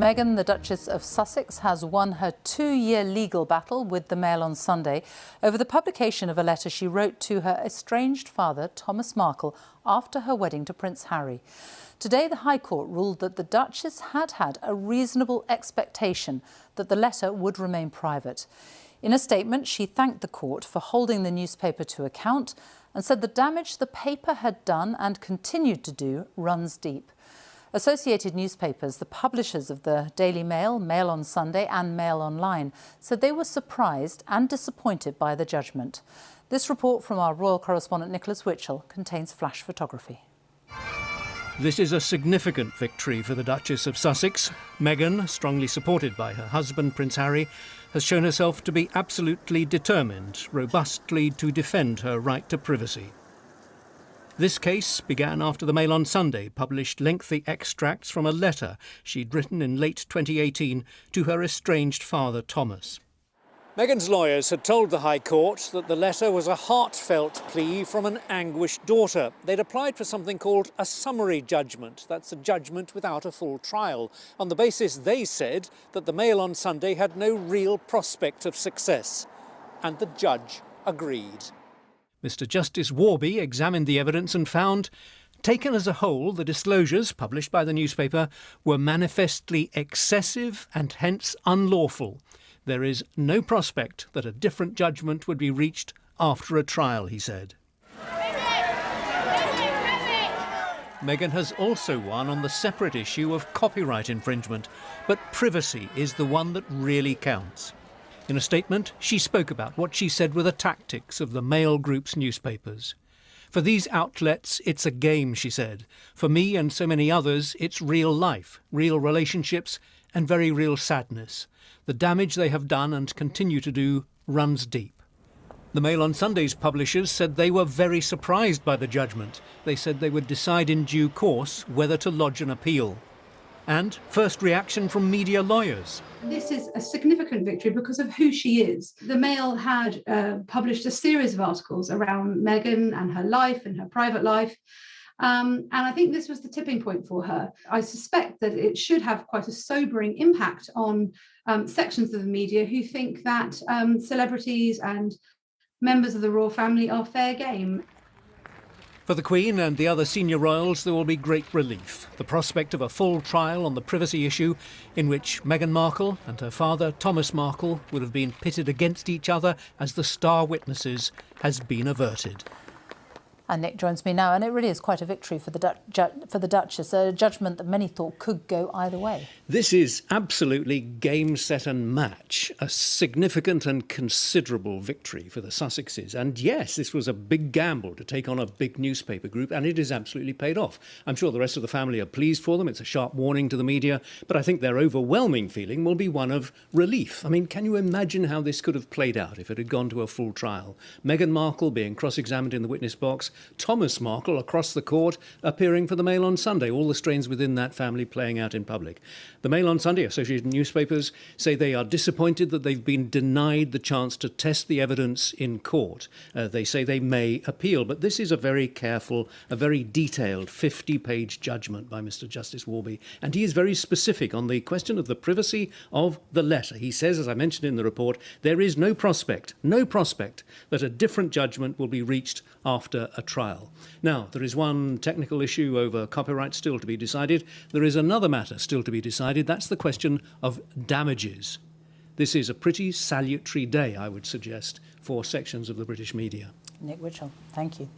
Meghan, the Duchess of Sussex, has won her 2-year legal battle with the Mail on Sunday over the publication of a letter she wrote to her estranged father, Thomas Markle, after her wedding to Prince Harry. Today, the High Court ruled that the Duchess had had a reasonable expectation that the letter would remain private. In a statement, she thanked the court for holding the newspaper to account and said the damage the paper had done and continued to do runs deep. Associated newspapers, the publishers of the Daily Mail, Mail on Sunday and MailOnline, said they were surprised and disappointed by the judgment. This report from our royal correspondent Nicholas Witchell contains flash photography. This is a significant victory for the Duchess of Sussex. Meghan, strongly supported by her husband Prince Harry, has shown herself to be absolutely determined, robustly to defend her right to privacy. This case began after the Mail on Sunday published lengthy extracts from a letter she'd written in late 2018 to her estranged father, Thomas. Meghan's lawyers had told the High Court that the letter was a heartfelt plea from an anguished daughter. They'd applied for something called a summary judgment. That's a judgment without a full trial, on the basis, they said, that the Mail on Sunday had no real prospect of success. And the judge agreed. Mr. Justice Warby examined the evidence and found, taken as a whole, the disclosures published by the newspaper were manifestly excessive and hence unlawful. There is no prospect that a different judgment would be reached after a trial, he said. Meghan has also won on the separate issue of copyright infringement, but privacy is the one that really counts. In a statement, she spoke about what she said were the tactics of the Mail Group's newspapers. For these outlets, it's a game, she said. For me and so many others, it's real life, real relationships, and very real sadness. The damage they have done and continue to do runs deep. The Mail on Sunday's publishers said they were very surprised by the judgment. They said they would decide in due course whether to lodge an appeal. And first reaction from media lawyers. This is a significant victory because of who she is. The Mail had published a series of articles around Meghan and her life and her private life. And I think this was the tipping point for her. I suspect that it should have quite a sobering impact on sections of the media who think that celebrities and members of the royal family are fair game. For the Queen and the other senior royals, there will be great relief. The prospect of a full trial on the privacy issue, in which Meghan Markle and her father, Thomas Markle, would have been pitted against each other as the star witnesses, has been averted. And Nick joins me now, and it really is quite a victory for the Duchess, a judgment that many thought could go either way. This is absolutely game, set and match, a significant and considerable victory for the Sussexes. And yes, this was a big gamble to take on a big newspaper group, and it is absolutely paid off. I'm sure the rest of the family are pleased for them. It's a sharp warning to the media, but I think their overwhelming feeling will be one of relief. I mean, can you imagine how this could have played out if it had gone to a full trial? Meghan Markle being cross-examined in the witness box, Thomas Markle across the court appearing for the Mail on Sunday, all the strains within that family playing out in public. The Mail on Sunday, Associated Newspapers, say they are disappointed that they've been denied the chance to test the evidence in court. They say they may appeal, but this is a very careful, a very detailed 50-page judgment by Mr. Justice Warby, and he is very specific on the question of the privacy of the letter. He says, as I mentioned in the report, there is no prospect that a different judgment will be reached after a trial. Now, there is one technical issue over copyright still to be decided. There is another matter still to be decided. That's the question of damages. This is a pretty salutary day, I would suggest, for sections of the British media. Nick Witchell, thank you.